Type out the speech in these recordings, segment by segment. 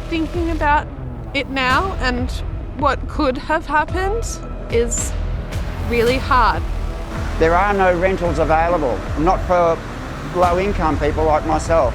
thinking about it now and what could have happened is really hard. There are no rentals available, not for low-income people like myself.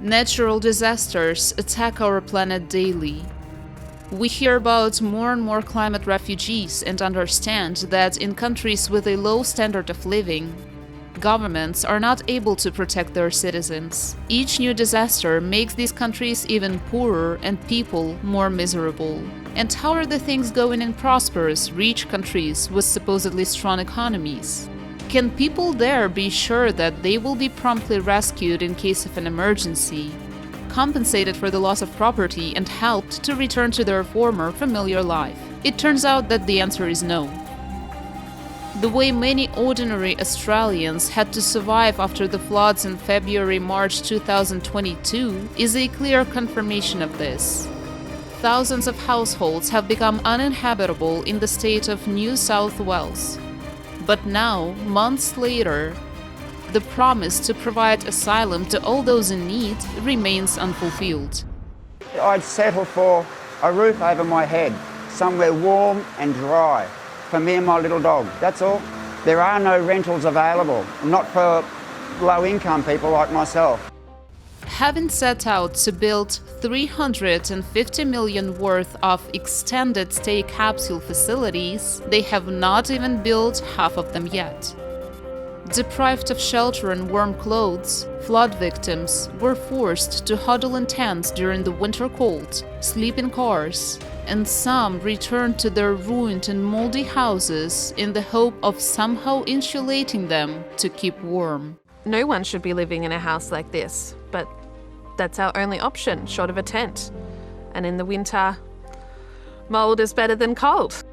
Natural disasters attack our planet daily. We hear about more and more climate refugees and understand that in countries with a low standard of living, governments are not able to protect their citizens. Each new disaster makes these countries even poorer and people more miserable. And how are the things going in prosperous, rich countries with supposedly strong economies? Can people there be sure that they will be promptly rescued in case of an emergency, compensated for the loss of property, and helped to return to their former familiar life? It turns out that the answer is no. The way many ordinary Australians had to survive after the floods in February-March 2022 is a clear confirmation of this. Thousands of households have become uninhabitable in the state of New South Wales. But now, months later, the promise to provide asylum to all those in need remains unfulfilled. I'd settle for a roof over my head, somewhere warm and dry, for me and my little dog, that's all. There are no rentals available, not for low-income people like myself. Having set out to build $350 million worth of extended stay capsule facilities, they have not even built half of them yet. Deprived of shelter and warm clothes, flood victims were forced to huddle in tents during the winter cold, sleep in cars, and some returned to their ruined and moldy houses in the hope of somehow insulating them to keep warm. No one should be living in a house like this, but that's our only option, short of a tent. And in the winter, mold is better than cold.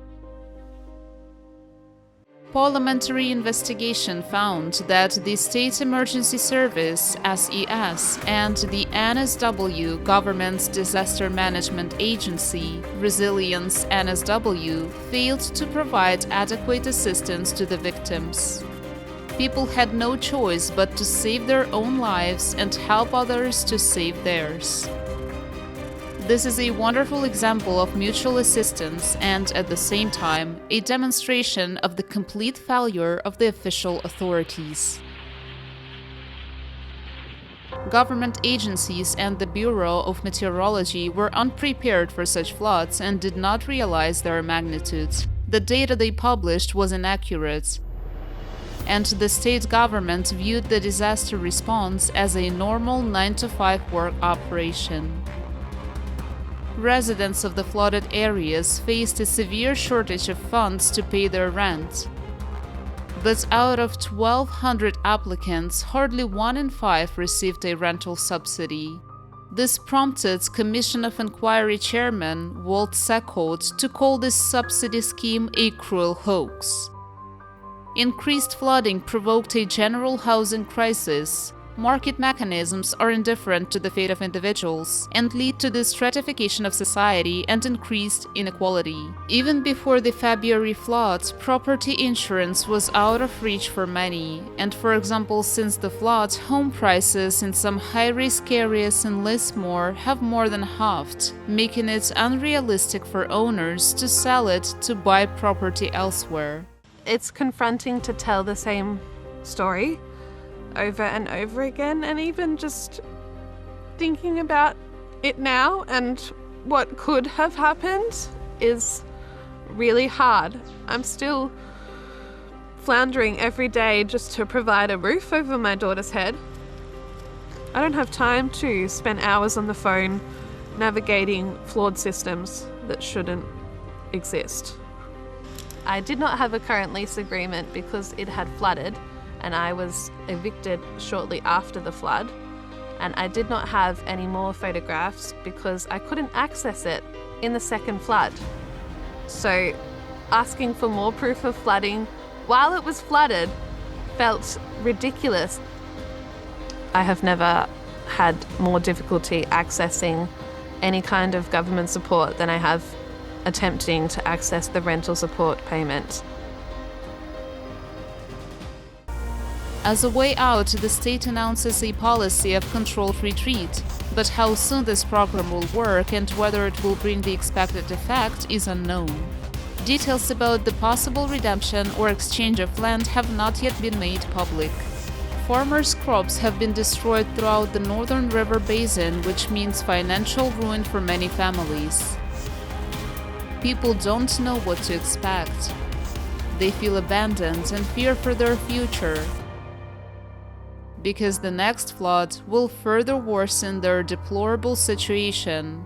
Parliamentary investigation found that the State Emergency Service (SES) and the NSW, Government's Disaster Management Agency, Resilience NSW, failed to provide adequate assistance to the victims. People had no choice but to save their own lives and help others to save theirs. This is a wonderful example of mutual assistance and, at the same time, a demonstration of the complete failure of the official authorities. Government agencies and the Bureau of Meteorology were unprepared for such floods and did not realize their magnitude. The data they published was inaccurate, and the state government viewed the disaster response as a normal 9-to-5 work operation. Residents of the flooded areas faced a severe shortage of funds to pay their rent. But out of 1,200 applicants, hardly 1 in 5 received a rental subsidy. This prompted Commission of Inquiry Chairman Walt Seckholt to call this subsidy scheme a cruel hoax. Increased flooding provoked a general housing crisis. Market mechanisms are indifferent to the fate of individuals and lead to the stratification of society and increased inequality. Even before the February floods, property insurance was out of reach for many, and for example, since the floods, home prices in some high-risk areas in Lismore have more than halved, making it unrealistic for owners to sell it to buy property elsewhere. It's confronting to tell the same story over and over again, and even just thinking about it now and what could have happened is really hard. I'm still floundering every day just to provide a roof over my daughter's head. I don't have time to spend hours on the phone navigating flawed systems that shouldn't exist. I did not have a current lease agreement because it had flooded, and I was evicted shortly after the flood. And I did not have any more photographs because I couldn't access it in the second flood. So asking for more proof of flooding while it was flooded felt ridiculous. I have never had more difficulty accessing any kind of government support than I have attempting to access the rental support payment. As a way out, the state announces a policy of controlled retreat, but how soon this program will work and whether it will bring the expected effect is unknown. Details about the possible redemption or exchange of land have not yet been made public. Farmers' crops have been destroyed throughout the Northern River Basin, which means financial ruin for many families. People don't know what to expect. They feel abandoned and fear for their future, because the next flood will further worsen their deplorable situation.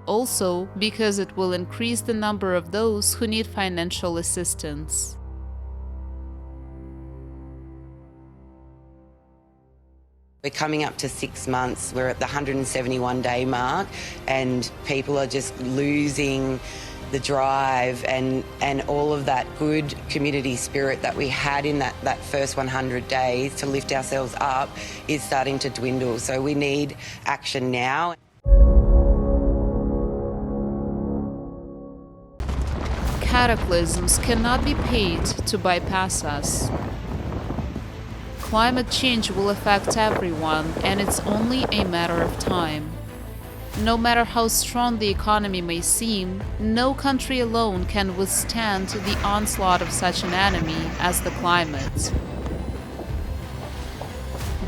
Also, because it will increase the number of those who need financial assistance. We're coming up to 6 months. We're at the 171-day mark, and people are just losing the drive and all of that good community spirit that we had in that first 100 days to lift ourselves up is starting to dwindle. So we need action now. Cataclysms cannot be paid to bypass us. Climate change will affect everyone, and it's only a matter of time. No matter how strong the economy may seem, no country alone can withstand the onslaught of such an enemy as the climate.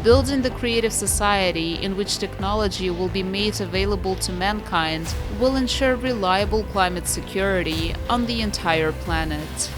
Building the creative society in which technology will be made available to mankind will ensure reliable climate security on the entire planet.